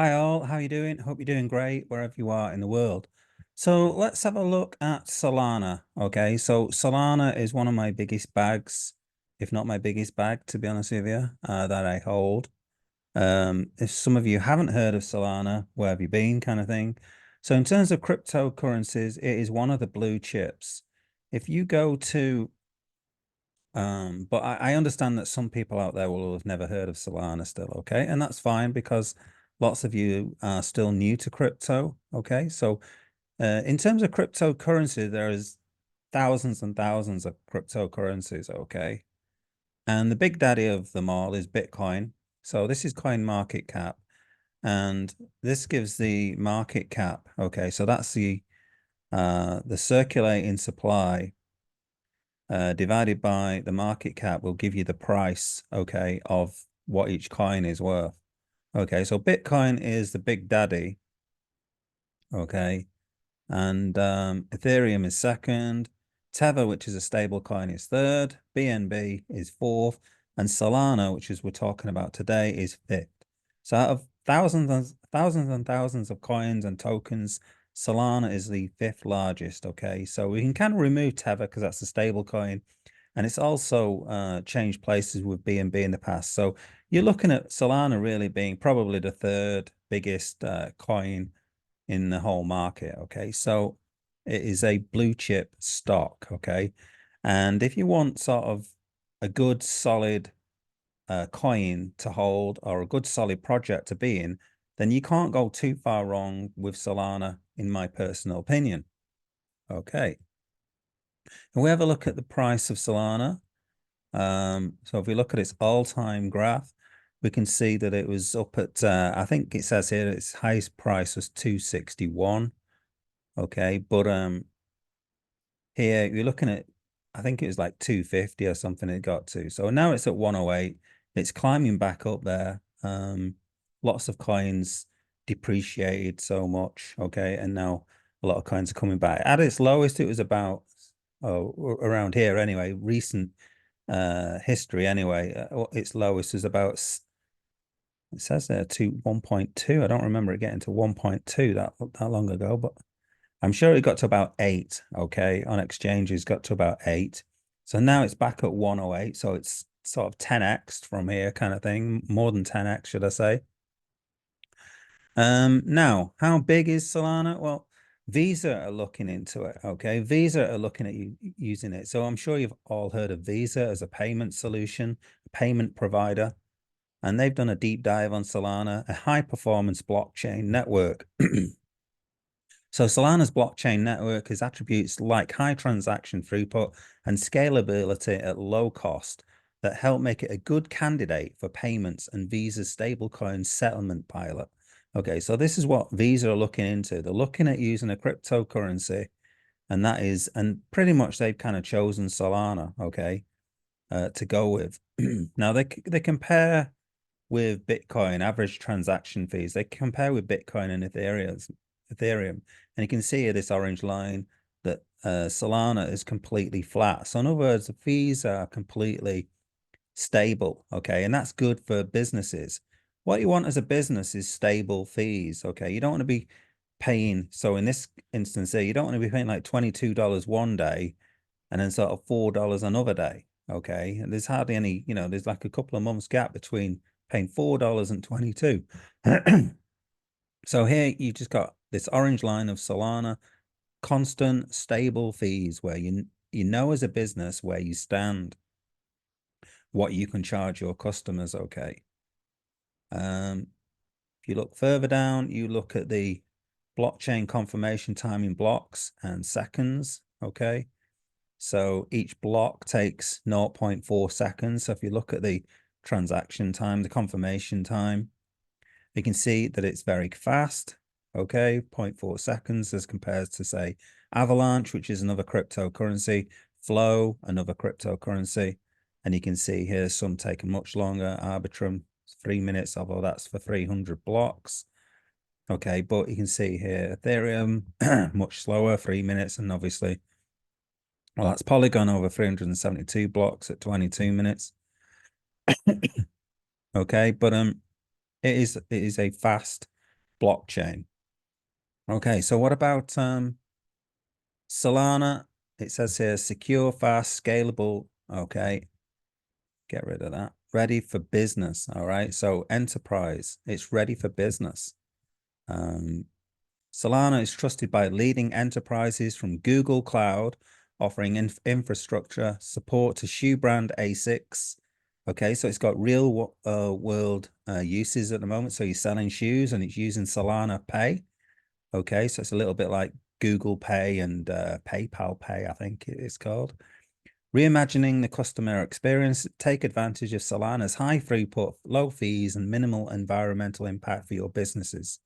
Hi all, how you doing? Hope you're doing great wherever you are in the world. So let's have a look at Solana. Okay, so Solana is one of my biggest bags, if not my biggest bag, to be honest with you, that I hold. If some of you haven't heard of Solana, where have you been, kind of thing. So in terms of cryptocurrencies, it is one of the blue chips. If you go to but I understand that some people out there will have never heard of Solana still, okay? And that's fine because lots of you are still new to crypto, okay? So in terms of cryptocurrency, there is thousands and thousands of cryptocurrencies, okay? And the big daddy of them all is Bitcoin. So this is coin market cap, and this gives the market cap, okay? So that's the circulating supply divided by the market cap will give you the price, okay, of what each coin is worth. Okay, so Bitcoin is the big daddy, okay, and Ethereum is second, Tether, which is a stable coin, is third, BNB is fourth, and Solana, which is we're talking about today, is fifth. So out of thousands of coins and tokens, Solana is the fifth largest, okay? So we can kind of remove Tether because that's a stable coin. And it's also changed places with BNB in the past. So you're looking at Solana really being probably the third biggest coin in the whole market. Okay. So it is a blue chip stock. Okay. And if you want sort of a good solid coin to hold or a good solid project to be in, then you can't go too far wrong with Solana, in my personal opinion. Okay. And we have a look at the price of Solana. So if we look at its all-time graph, we can see that it was up at, I think it says here its highest price was 261. Okay, but here you're looking at, I think it was like 250 or something it got to. So now it's at 108. It's climbing back up there. Lots of coins depreciated so much. Okay, and now a lot of coins are coming back. At its lowest, it was about around here anyway. Recent history anyway. Its lowest was about it says there to 1.2. I don't remember it getting to 1.2 that long ago, but I'm sure it got to about 8, okay, on exchanges, got to about 8. So now it's back at 108, so it's sort of 10x from here kind of thing, more than 10x, should I say. Now, how big is Solana? Well, Visa are looking into it, okay? Visa are looking at using it. So I'm sure you've all heard of Visa as a payment solution, a payment provider, and they've done a deep dive on Solana, a high performance blockchain network. So Solana's blockchain network has attributes like high transaction throughput and scalability at low cost that help make it a good candidate for payments and Visa's stablecoin settlement pilot. Okay, so this is what Visa are looking into. They're looking at using a cryptocurrency, and that is, and pretty much they've kind of chosen Solana, okay, to go with. Now they compare with Bitcoin average transaction fees. They compare with Bitcoin and Ethereum, and you can see here this orange line that Solana is completely flat. So in other words, the fees are completely stable, okay, and that's good for businesses. What you want as a business is stable fees, okay. You don't want to be paying. So in this instance here, you don't want to be paying like $22 one day and then sort of $4 another day, okay. And there's hardly any, there's like a couple of months gap between paying $4 and 22. So here you've just got this orange line of Solana, constant, stable fees where you know as a business where you stand, what you can charge your customers, okay. If you look further down, you look at the blockchain confirmation time in blocks and seconds, okay. So each block takes 0.4 seconds. So if you look at the transaction time, the confirmation time, you can see that it's very fast. Okay, 0.4 seconds as compared to, say, Avalanche, which is another cryptocurrency, Flow, another cryptocurrency. And you can see here some taking much longer. Arbitrum, 3 minutes, although that's for 300 blocks. Okay, but you can see here Ethereum, much slower, 3 minutes. And obviously, well, that's Polygon over 372 blocks at 22 minutes. Okay, but it is a fast blockchain. Okay, so what about Solana? It says here secure, fast, scalable. Okay, get rid of that. Ready for business. All right, so enterprise, it's ready for business. Solana is trusted by leading enterprises from Google Cloud, offering infrastructure support to shoe brand ASICs. Okay, so it's got real world uses at the moment. So you're selling shoes and it's using Solana Pay. Okay, so it's a little bit like Google Pay and PayPal Pay, I think it's called. Reimagining the customer experience, take advantage of Solana's high throughput, low fees, and minimal environmental impact for your businesses'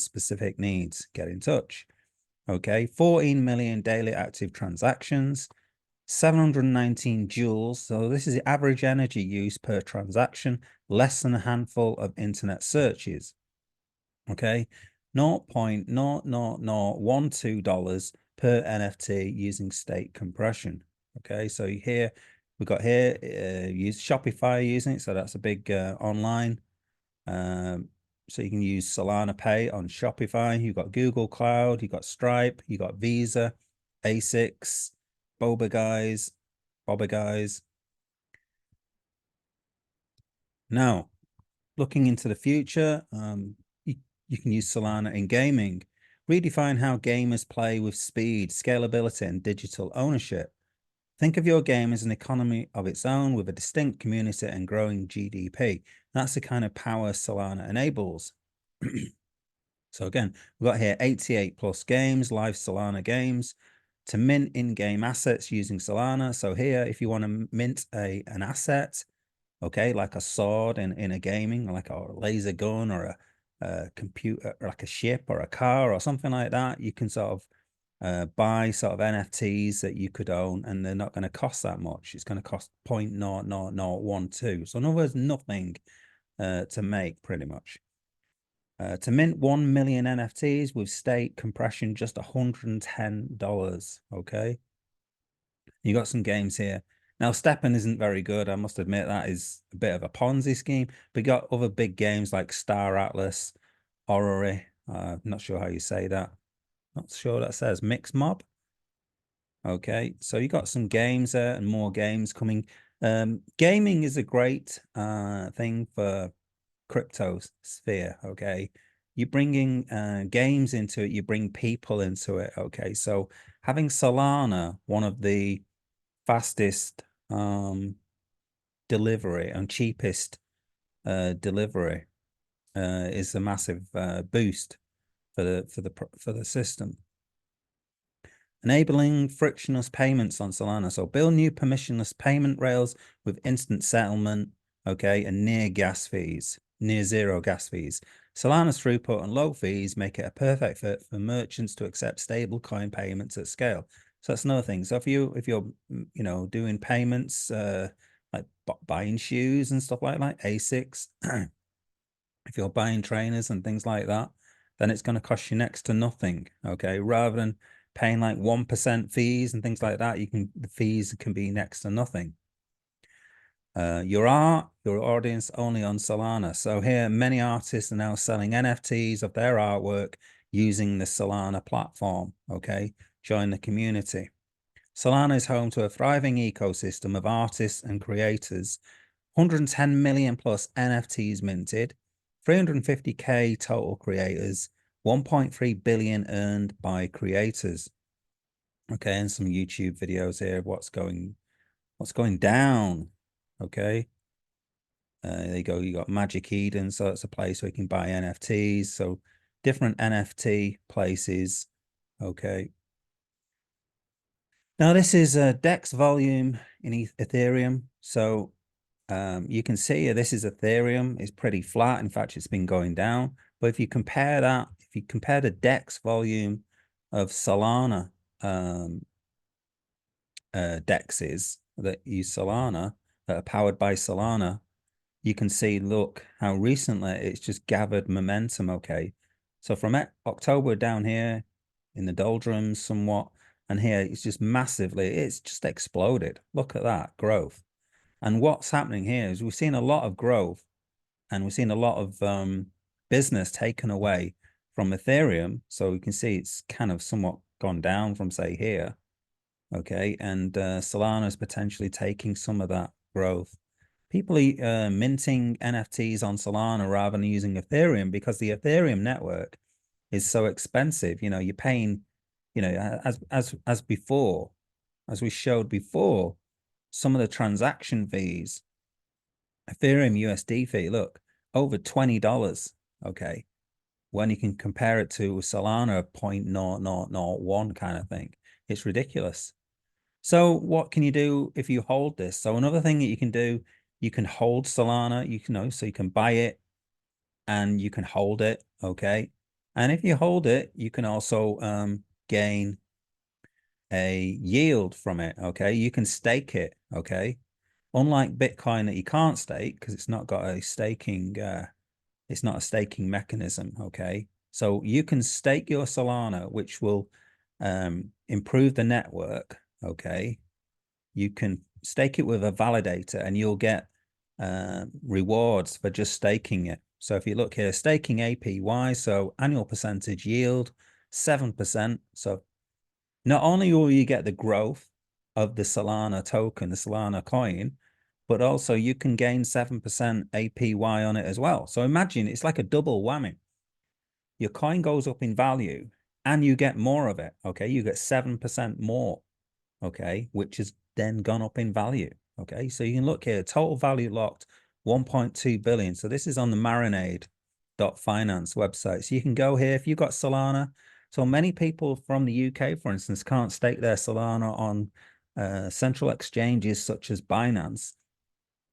specific needs. Get in touch. Okay, 14 million daily active transactions, 719 joules. So this is the average energy use per transaction, less than a handful of internet searches. Okay, $0.00012 per NFT using state compression. Okay, so here we got here use Shopify using it, so that's a big online. So you can use Solana Pay on Shopify. You've got Google Cloud, you've got Stripe, you got Visa, ASICs, Boba Guys. Now, looking into the future, you can use Solana in gaming. Redefine how gamers play with speed, scalability, and digital ownership. Think of your game as an economy of its own with a distinct community and growing GDP. That's the kind of power Solana enables. So again, we've got here 88 plus games, live Solana games, to mint in-game assets using Solana. So here, if you want to mint an asset, okay, like a sword in a gaming, like a laser gun or a computer, like a ship or a car or something like that, you can sort of buy sort of NFTs that you could own, and they're not going to cost that much. It's going to cost 0.00012. So in other words, nothing to make pretty much. To mint 1 million NFTs with state compression, just $110. Okay. You got some games here. Now, Steppen isn't very good. I must admit that is a bit of a Ponzi scheme. But you got other big games like Star Atlas, Orrery. Not sure how you say that. Not sure that says Mix Mob. Okay, so you got some games there and more games coming. Gaming is a great thing for crypto sphere. Okay, you bringing games into it, you bring people into it. Okay, so having Solana, one of the fastest delivery and cheapest delivery, is a massive boost for the system. Enabling frictionless payments on Solana. So build new permissionless payment rails with instant settlement, okay, and near zero gas fees. Solana's throughput and low fees make it a perfect fit for merchants to accept stable coin payments at scale. So that's another thing. So if you're doing payments like buying shoes and stuff like ASICs, if you're buying trainers and things like that, then it's going to cost you next to nothing. Okay, rather than paying like 1% fees and things like that, the fees can be next to nothing. Your audience only on Solana. So here, many artists are now selling NFTs of their artwork using the Solana platform. Okay, join the community. Solana is home to a thriving ecosystem of artists and creators. 110 million plus NFTs minted, 350K total creators, 1.3 billion earned by creators. Okay, and some YouTube videos here of what's going down. Okay. There you go. You got Magic Eden, so it's a place where you can buy NFTs. So different NFT places. Okay. Now this is a DEX volume in Ethereum. So you can see this is Ethereum. It's pretty flat. In fact, it's been going down. But if you compare the DEX volume of Solana DEXs that use Solana, that are powered by Solana, you can see, look, how recently it's just gathered momentum. Okay. So from October down here in the doldrums somewhat, and here it's just it's just exploded. Look at that growth. And what's happening here is we've seen a lot of growth, and we've seen a lot of business taken away from Ethereum. So you can see it's kind of somewhat gone down from, say, here. Okay, and Solana is potentially taking some of that growth. People are minting NFTs on Solana rather than using Ethereum because the Ethereum network is so expensive. You know, you're paying, you know, as before, as we showed before, some of the transaction fees, Ethereum USD fee, look, over $20. Okay, when you can compare it to Solana 0.0001 kind of thing, it's ridiculous. So what can you do if you hold this? So another thing that you can do, you can hold Solana, you can know, so you can buy it and you can hold it, okay? And if you hold it, you can also gain a yield from it, okay? You can stake it, okay? Unlike Bitcoin that you can't stake because it's not got a staking, it's not a staking mechanism, okay? So you can stake your Solana, which will improve the network, okay? You can stake it with a validator and you'll get rewards for just staking it. So if you look here, staking APY, so annual percentage yield, 7%. So not only will you get the growth of the Solana token, the Solana coin, but also you can gain 7% APY on it as well. So imagine it's like a double whammy. Your coin goes up in value and you get more of it. Okay, you get 7% more. Okay, which has then gone up in value. Okay, so you can look here, total value locked 1.2 billion. So this is on the marinade.finance website. So you can go here if you've got Solana. So many people from the UK, for instance, can't stake their Solana on central exchanges such as Binance.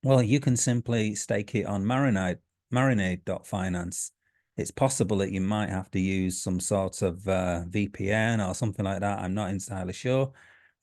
Well, you can simply stake it on marinade.finance. It's possible that you might have to use some sort of VPN or something like that. I'm not entirely sure.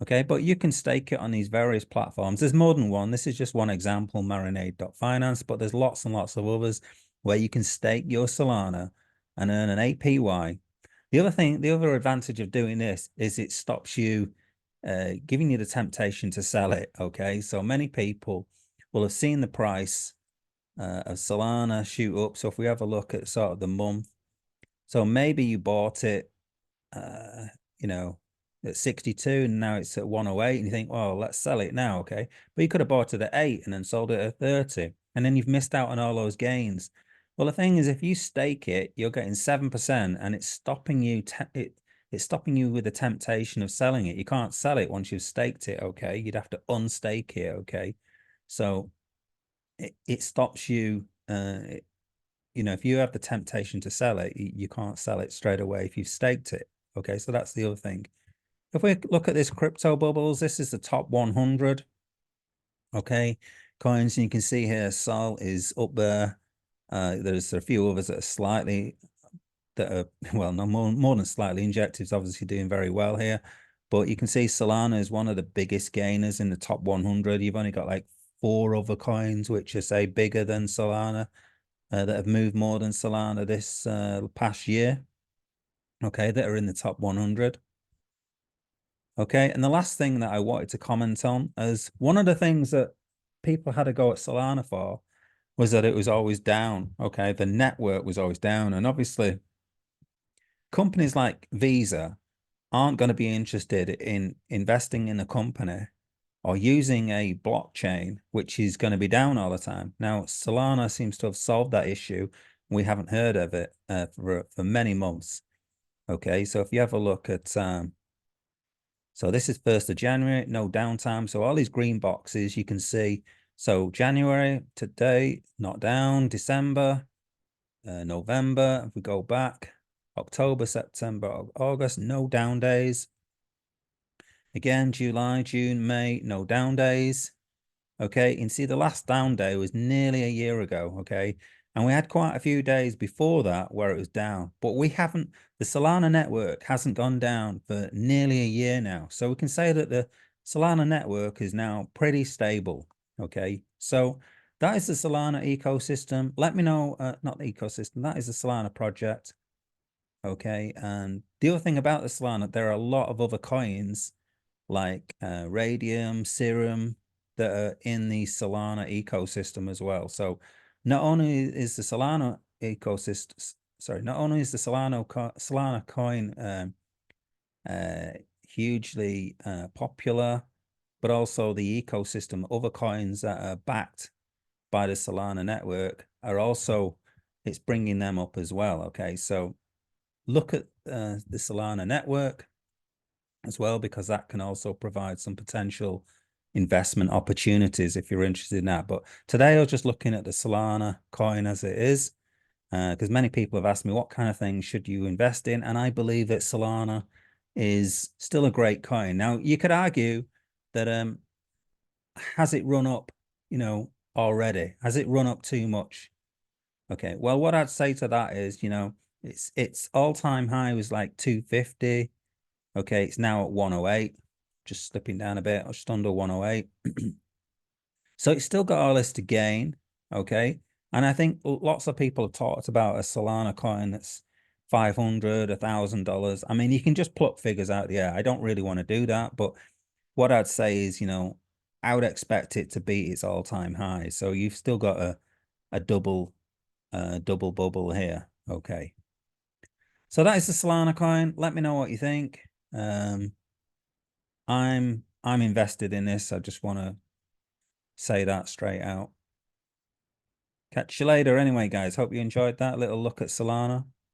Okay, but you can stake it on these various platforms. There's more than one. This is just one example, marinade.finance, but there's lots and lots of others where you can stake your Solana and earn an APY. The other advantage of doing this is it stops you giving you the temptation to sell it. Okay, so many people will have seen the price of Solana shoot up. So if we have a look at sort of the month, so maybe you bought it, you know, at 62 and now it's at 108 and you think, well, let's sell it now. Okay, but you could have bought it at 8 and then sold it at 30 and then you've missed out on all those gains. Well, the thing is, if you stake it, you're getting 7% and it's stopping you it's stopping you with the temptation of selling it. You can't sell it once you've staked it. Okay, you'd have to unstake it. Okay, so it stops you you know, if you have the temptation to sell it, you can't sell it straight away if you've staked it. Okay, so that's the other thing. If we look at this crypto bubbles, this is the top 100. Okay, coins, and you can see here Sol is up there. There's a few others that are slightly, that are, well, no more than slightly. Injective's obviously doing very well here, but you can see Solana is one of the biggest gainers in the top 100. You've only got like 4 other coins which are, say, bigger than Solana, that have moved more than Solana this past year. Okay, that are in the top 100. Okay, and the last thing that I wanted to comment on is one of the things that people had to go at Solana for was that it was always down. Okay, the network was always down, and obviously companies like Visa aren't going to be interested in investing in a company or using a blockchain which is going to be down all the time. Now, Solana seems to have solved that issue. We haven't heard of it for many months. Okay, so if you have a look at so this is 1st of January, no downtime. So all these green boxes you can see. So January today, not down. December, November, if we go back, October, September, August, no down days. Again, July, June, May, no down days. Okay, you can see the last down day was nearly a year ago. Okay, and we had quite a few days before that where it was down, but we haven't, the Solana network hasn't gone down for nearly a year now. So we can say that the Solana network is now pretty stable. Okay, so that is the Solana ecosystem. Let me know, not the ecosystem, that is the Solana project. Okay, and the other thing about the Solana, there are a lot of other coins like Radium, Serum, that are in the Solana ecosystem as well. So not only is the Solana ecosystem. Sorry, not only is the Solana coin hugely popular, but also the ecosystem, other coins that are backed by the Solana network are also, it's bringing them up as well. Okay, so look at the Solana network as well, because that can also provide some potential investment opportunities if you're interested in that. But today I was just looking at the Solana coin as it is, because many people have asked me what kind of things should you invest in, and I believe that Solana is still a great coin. Now you could argue that has it run up, already? Has it run up too much? Okay, well, what I'd say to that is, its all-time high was like 250. Okay, it's now at 108, just slipping down a bit, or just under 108. So it's still got all this to gain. Okay, and I think lots of people have talked about a Solana coin that's $500, $1,000. I mean, you can just pluck figures out of the air. I don't really want to do that, but what I'd say is, I would expect it to beat its all-time high. So you've still got a double bubble here. Okay. So that is the Solana coin. Let me know what you think. I'm invested in this. I just want to say that straight out. Catch you later anyway, guys. Hope you enjoyed that little look at Solana.